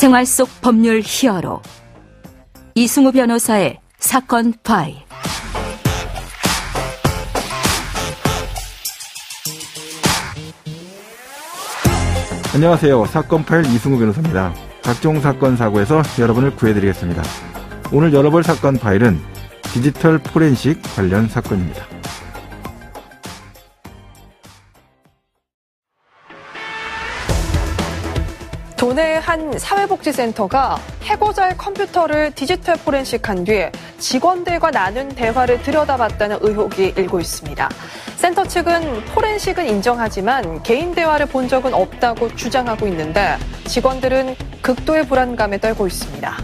생활 속 법률 히어로 이승우 변호사의 사건 파일. 안녕하세요. 사건 파일 이승우 변호사입니다. 각종 사건 사고에서 여러분을 구해드리겠습니다. 오늘 열어볼 사건 파일은 디지털 포렌식 관련 사건입니다. 도내의 한 사회복지센터가 해고자의 컴퓨터를 디지털 포렌식한 뒤에 직원들과 나눈 대화를 들여다봤다는 의혹이 일고 있습니다. 센터 측은 포렌식은 인정하지만 개인 대화를 본 적은 없다고 주장하고 있는데 직원들은 극도의 불안감에 떨고 있습니다.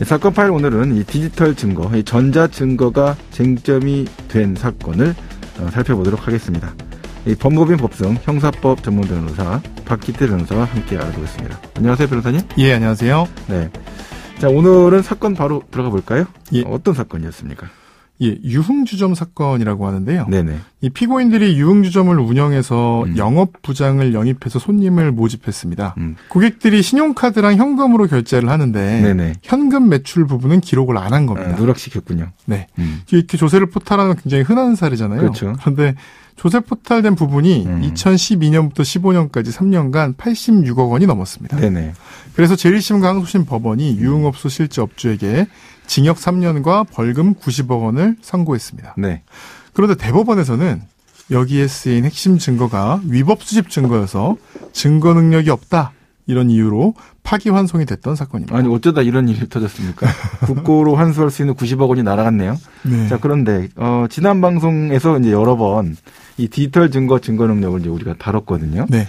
사건 파일 오늘은 이 디지털 증거, 이 전자증거가 쟁점이 된 사건을 살펴보도록 하겠습니다. 이 법무법인 법승 형사법 전문 변호사 박기태 변호사와 함께 알아보겠습니다. 안녕하세요, 변호사님. 예, 안녕하세요. 네. 자, 오늘은 사건 바로 들어가 볼까요? 예. 어떤 사건이었습니까? 예, 유흥주점 사건이라고 하는데요. 네네. 이 피고인들이 유흥주점을 운영해서 영업부장을 영입해서 손님을 모집했습니다. 고객들이 신용카드랑 현금으로 결제를 하는데 네네. 현금 매출 부분은 기록을 안 한 겁니다. 누락시켰군요. 네. 이렇게 조세를 포탈하는 건 굉장히 흔한 사례잖아요. 그렇죠. 그런데 조세 포탈된 부분이 2012년부터 15년까지 3년간 86억 원이 넘었습니다. 네네. 그래서 제1심 항소심 법원이 유흥업소 실제 업주에게 징역 3년과 벌금 90억 원을 선고했습니다. 네. 그런데 대법원에서는 여기에 쓰인 핵심 증거가 위법 수집 증거여서 증거 능력이 없다. 이런 이유로 파기환송이 됐던 사건입니다. 아니, 어쩌다 이런 일이 터졌습니까? 국고로 환수할 수 있는 90억 원이 날아갔네요. 네. 자, 그런데, 지난 방송에서 이제 여러 번 이 디지털 증거 능력을 이제 우리가 다뤘거든요. 네.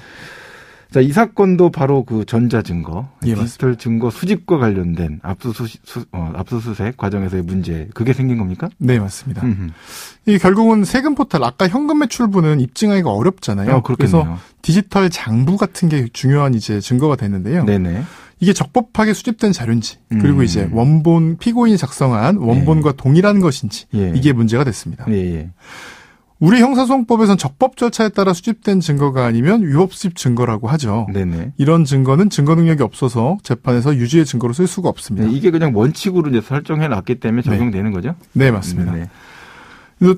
자, 이 사건도 바로 그 전자증거, 예, 디지털 맞습니다. 증거 수집과 관련된 압수수색 과정에서의 문제, 그게 생긴 겁니까? 네, 맞습니다. 이 결국은 세금 포탈, 아까 현금 매출부는 입증하기가 어렵잖아요. 그래서 디지털 장부 같은 게 중요한 이제 증거가 됐는데요. 네네. 이게 적법하게 수집된 자료인지, 그리고 이제 원본, 피고인이 작성한 원본과 동일한 것인지, 이게 문제가 됐습니다. 예. 우리 형사소송법에서는 적법 절차에 따라 수집된 증거가 아니면 위법 수집 증거라고 하죠. 네네. 이런 증거는 증거 능력이 없어서 재판에서 유죄의 증거로 쓸 수가 없습니다. 네, 이게 그냥 원칙으로 이제 설정해 놨기 때문에 적용되는 거죠? 네, 맞습니다. 네.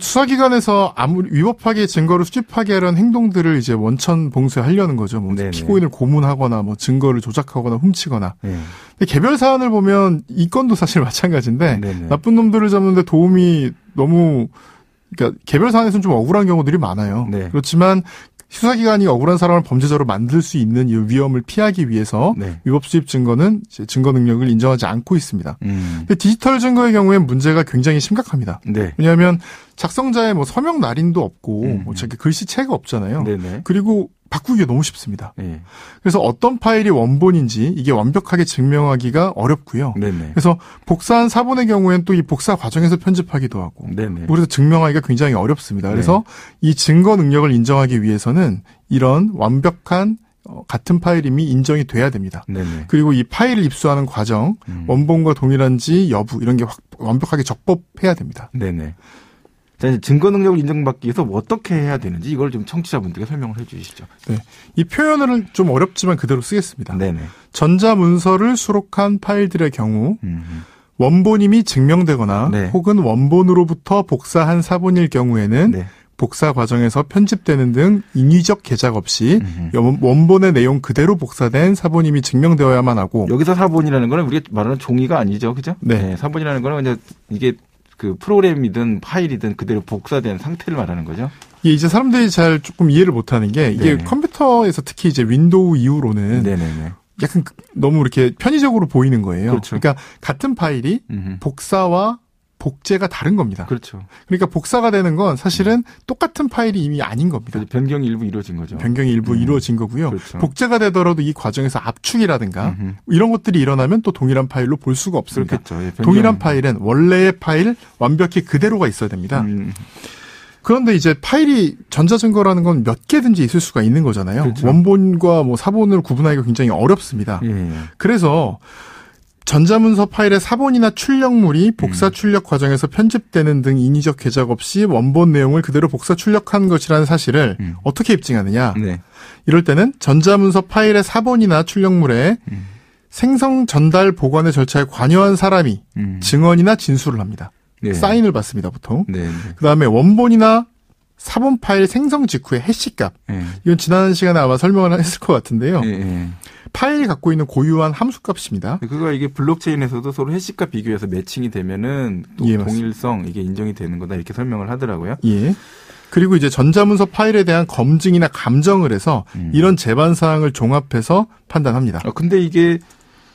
수사기관에서 아무리 위법하게 증거를 수집하게 하려는 행동들을 이제 원천 봉쇄하려는 거죠. 뭐 피고인을 고문하거나 뭐 증거를 조작하거나 훔치거나. 네. 근데 개별 사안을 보면 이 건도 사실 마찬가지인데 네네. 나쁜 놈들을 잡는데 도움이 너무 그러니까 개별 사안에서는 좀 억울한 경우들이 많아요. 네. 그렇지만 수사기관이 억울한 사람을 범죄자로 만들 수 있는 이 위험을 피하기 위해서 위법 수집 증거는 이제 증거 능력을 인정하지 않고 있습니다. 근데 디지털 증거의 경우엔 문제가 굉장히 심각합니다. 네. 왜냐하면 작성자의 뭐 서명 날인도 없고 뭐 저기 글씨체가 없잖아요. 네네. 그리고 바꾸기가 너무 쉽습니다. 네. 그래서 어떤 파일이 원본인지 이게 완벽하게 증명하기가 어렵고요. 네네. 그래서 복사한 사본의 경우에는 또 이 복사 과정에서 편집하기도 하고 네네. 그래서 증명하기가 굉장히 어렵습니다. 그래서 이 증거 능력을 인정하기 위해서는 이런 완벽한 같은 파일임이 인정이 돼야 됩니다. 네네. 그리고 이 파일을 입수하는 과정, 원본과 동일한지 여부 이런 게 완벽하게 적법해야 됩니다. 네네. 자, 이제 증거 능력을 인정받기 위해서 뭐 어떻게 해야 되는지 이걸 좀 청취자분들께 설명을 해 주시죠. 네. 이 표현을 좀 어렵지만 그대로 쓰겠습니다. 네네. 전자문서를 수록한 파일들의 경우 원본임이 증명되거나 혹은 원본으로부터 복사한 사본일 경우에는 복사 과정에서 편집되는 등 인위적 개작 없이 원본의 내용 그대로 복사된 사본임이 증명되어야만 하고 여기서 사본이라는 거는 우리가 말하는 종이가 아니죠. 그죠? 네. 사본이라는 거는 그냥 이게 그 프로그램이든 파일이든 그대로 복사된 상태를 말하는 거죠. 이게 이제 사람들이 잘 조금 이해를 못하는 게 이게 컴퓨터에서 특히 이제 윈도우 이후로는 약간 너무 이렇게 편의적으로 보이는 거예요. 그렇죠. 그러니까 같은 파일이 복사와 복제가 다른 겁니다. 그렇죠. 그러니까 복사가 되는 건 사실은 똑같은 파일이 이미 아닌 겁니다. 변경이 일부 이루어진 거죠. 변경이 일부 이루어진 거고요. 그렇죠. 복제가 되더라도 이 과정에서 압축이라든가 이런 것들이 일어나면 또 동일한 파일로 볼 수가 없습니다. 예, 동일한 파일은 원래의 파일 완벽히 그대로가 있어야 됩니다. 그런데 이제 파일이 전자증거라는 건 몇 개든지 있을 수가 있는 거잖아요. 그렇죠. 원본과 뭐 사본을 구분하기가 굉장히 어렵습니다. 그래서 전자문서 파일의 사본이나 출력물이 복사 출력 과정에서 편집되는 등 인위적 궤적 없이 원본 내용을 그대로 복사 출력한 것이라는 사실을 어떻게 입증하느냐. 네. 이럴 때는 전자문서 파일의 사본이나 출력물에 생성 전달 보관의 절차에 관여한 사람이 증언이나 진술을 합니다. 네. 사인을 받습니다, 보통. 네. 그다음에 원본이나 사본 파일 생성 직후의 해시값. 이건 지난 시간에 아마 설명을 했을 것 같은데요. 파일이 갖고 있는 고유한 함수값입니다. 그거 이게 블록체인에서도 서로 해시값 비교해서 매칭이 되면은 동일성 이게 인정이 되는 거다 이렇게 설명을 하더라고요. 예. 그리고 이제 전자문서 파일에 대한 검증이나 감정을 해서 이런 제반 사항을 종합해서 판단합니다. 근데 이게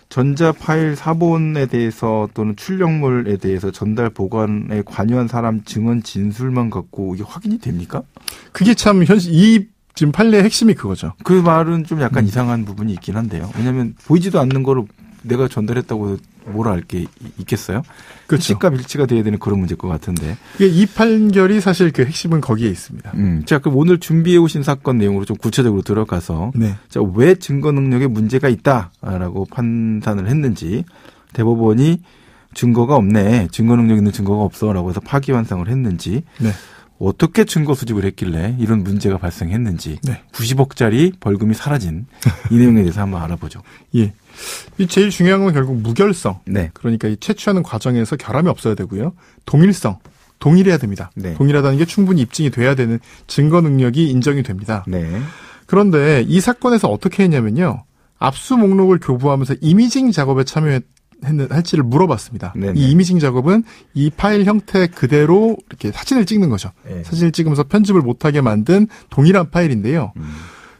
전자 파일 사본에 대해서 또는 출력물에 대해서 전달 보관에 관여한 사람 증언 진술만 갖고 이게 확인이 됩니까? 그게 참 이 지금 판례의 핵심이 그거죠. 그 말은 좀 약간 이상한 부분이 있긴 한데요. 왜냐하면 보이지도 않는 거를 내가 전달했다고 뭐라 할 게 있겠어요? 그렇죠. 시값 일치가 돼야 되는 그런 문제일 것 같은데. 이 판결이 사실 그 핵심은 거기에 있습니다. 자, 그럼 오늘 준비해 오신 사건 내용으로 좀 구체적으로 들어가서 네. 자, 왜 증거 능력에 문제가 있다라고 판단을 했는지 대법원이 증거가 없네, 증거 능력 있는 증거가 없어라고 해서 파기환송을 했는지. 네. 어떻게 증거 수집을 했길래 이런 문제가 발생했는지, 네. 90억짜리 벌금이 사라진 이 내용에 대해서 한번 알아보죠. 예. 이 제일 중요한 건 결국 무결성. 네. 그러니까 이 채취하는 과정에서 결함이 없어야 되고요. 동일성. 동일해야 됩니다. 네. 동일하다는 게 충분히 입증이 돼야 되는 증거 능력이 인정이 됩니다. 네. 그런데 이 사건에서 어떻게 했냐면요. 압수 목록을 교부하면서 이미징 작업에 할지를 물어봤습니다. 네네. 이 이미징 작업은 이 파일 형태 그대로 이렇게 사진을 찍는 거죠. 네. 사진을 찍으면서 편집을 못하게 만든 동일한 파일인데요.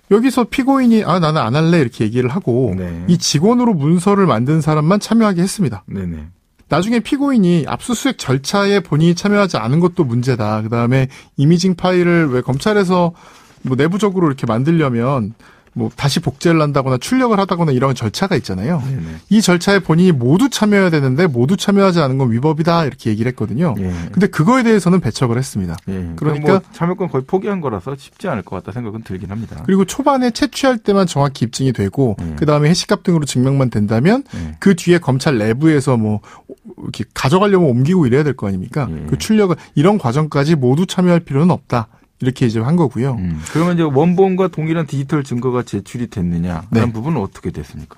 여기서 피고인이 나는 안 할래 이렇게 얘기를 하고 네. 이 직원으로 문서를 만든 사람만 참여하게 했습니다. 네네. 나중에 피고인이 압수수색 절차에 본인이 참여하지 않은 것도 문제다. 그다음에 이미징 파일을 왜 검찰에서 뭐 내부적으로 이렇게 만들려면 뭐 다시 복제를 한다거나 출력을 하다거나 이런 절차가 있잖아요. 네네. 이 절차에 본인이 모두 참여해야 되는데 모두 참여하지 않은 건 위법이다 이렇게 얘기를 했거든요. 예. 근데 그거에 대해서는 배척을 했습니다. 예. 그러니까 뭐 참여권 거의 포기한 거라서 쉽지 않을 것 같다 생각은 들긴 합니다. 그리고 초반에 채취할 때만 정확히 입증이 되고 그다음에 해시값 등으로 증명만 된다면 그 뒤에 검찰 내부에서 뭐 이렇게 가져가려면 옮기고 이래야 될 거 아닙니까? 그 출력을 이런 과정까지 모두 참여할 필요는 없다. 이렇게 이제 한 거고요. 그러면 이제 원본과 동일한 디지털 증거가 제출이 됐느냐? 그런 네. 부분은 어떻게 됐습니까?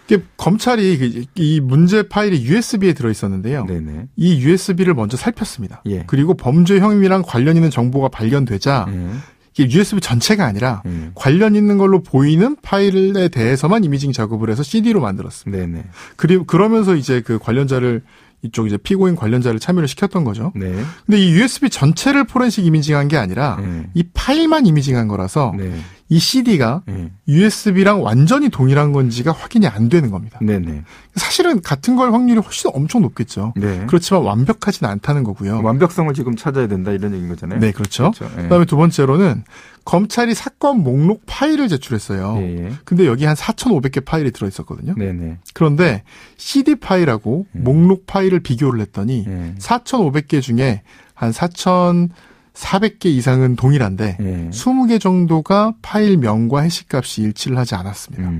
이게 검찰이 이 문제 파일이 USB에 들어 있었는데요. 네네. 이 USB를 먼저 살폈습니다. 예. 그리고 범죄 혐의랑 관련 있는 정보가 발견되자 이게 USB 전체가 아니라 관련 있는 걸로 보이는 파일에 대해서만 이미징 작업을 해서 CD로 만들었습니다. 네네. 그리고 그러면서 이제 그 관련자를 이쪽 이제 피고인 관련자를 참여를 시켰던 거죠. 네. 근데 이 USB 전체를 포렌식 이미징한 게 아니라 이 파일만 이미징한 거라서 이 CD가 USB랑 완전히 동일한 건지가 확인이 안 되는 겁니다. 네네. 사실은 같은 걸 확률이 훨씬 엄청 높겠죠. 네. 그렇지만 완벽하지는 않다는 거고요. 완벽성을 지금 찾아야 된다 이런 얘기인 거잖아요. 네, 그렇죠. 네. 그다음에 두 번째로는 검찰이 사건 목록 파일을 제출했어요. 예. 근데 여기 한 4,500개 파일이 들어있었거든요. 네네. 그런데 CD 파일하고 목록 파일을 비교를 했더니 4,500개 중에 한 4,400개 이상은 동일한데 20개 정도가 파일명과 해시값이 일치를 하지 않았습니다.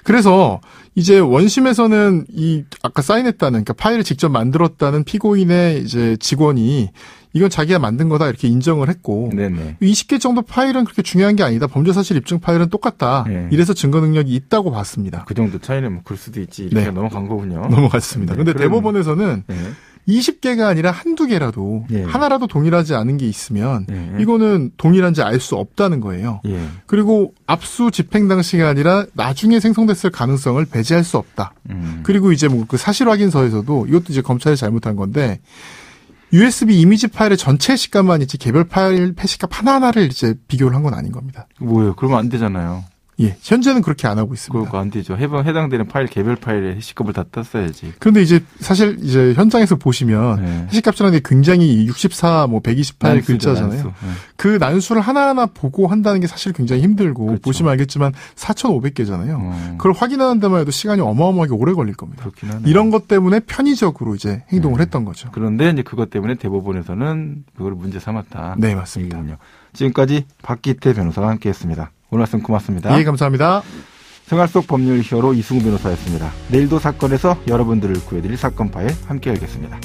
그래서 이제 원심에서는 이 아까 사인했다는 그러니까 파일을 직접 만들었다는 피고인의 이제 직원이 이건 자기가 만든 거다 이렇게 인정을 했고 네네. 20개 정도 파일은 그렇게 중요한 게 아니다. 범죄사실 입증 파일은 똑같다. 네. 이래서 증거 능력이 있다고 봤습니다. 그 정도 차이는 뭐 그럴 수도 있지. 이렇게 네. 넘어간 거군요. 넘어갔습니다. 그런데 대법원에서는 20개가 아니라 한두 개라도 하나라도 동일하지 않은 게 있으면 이거는 동일한지 알 수 없다는 거예요. 그리고 압수 집행 당시가 아니라 나중에 생성됐을 가능성을 배제할 수 없다. 그리고 이제 뭐 그 사실 확인서에서도 이것도 이제 검찰이 잘못한 건데 USB 이미지 파일의 전체 해시값만 있지 개별 파일 해시값 하나하나를 이제 비교를 한 건 아닌 겁니다. 뭐예요? 그러면 안 되잖아요. 예, 현재는 그렇게 안 하고 있습니다. 그거 안 되죠. 해당되는 파일 개별 파일의 해시값을 다 땄어야지. 그런데 이제 사실 이제 현장에서 보시면 해시값이라는 게 굉장히 64, 뭐 128 글자잖아요. 난수. 그 난수를 하나하나 보고 한다는 게 사실 굉장히 힘들고 그렇죠. 보시면 알겠지만 4,500개잖아요. 그걸 확인하는 데만 해도 시간이 어마어마하게 오래 걸릴 겁니다. 그렇긴 하네요. 이런 것 때문에 편의적으로 이제 행동을 했던 거죠. 그런데 이제 그것 때문에 대법원에서는 그걸 문제 삼았다. 네, 맞습니다. 지금까지 박기태 변호사와 함께했습니다. 오늘 말씀 고맙습니다. 예, 감사합니다. 생활 속 법률 히어로 이승우 변호사였습니다. 내일도 사건에서 여러분들을 구해드릴 사건 파일 함께 하겠습니다.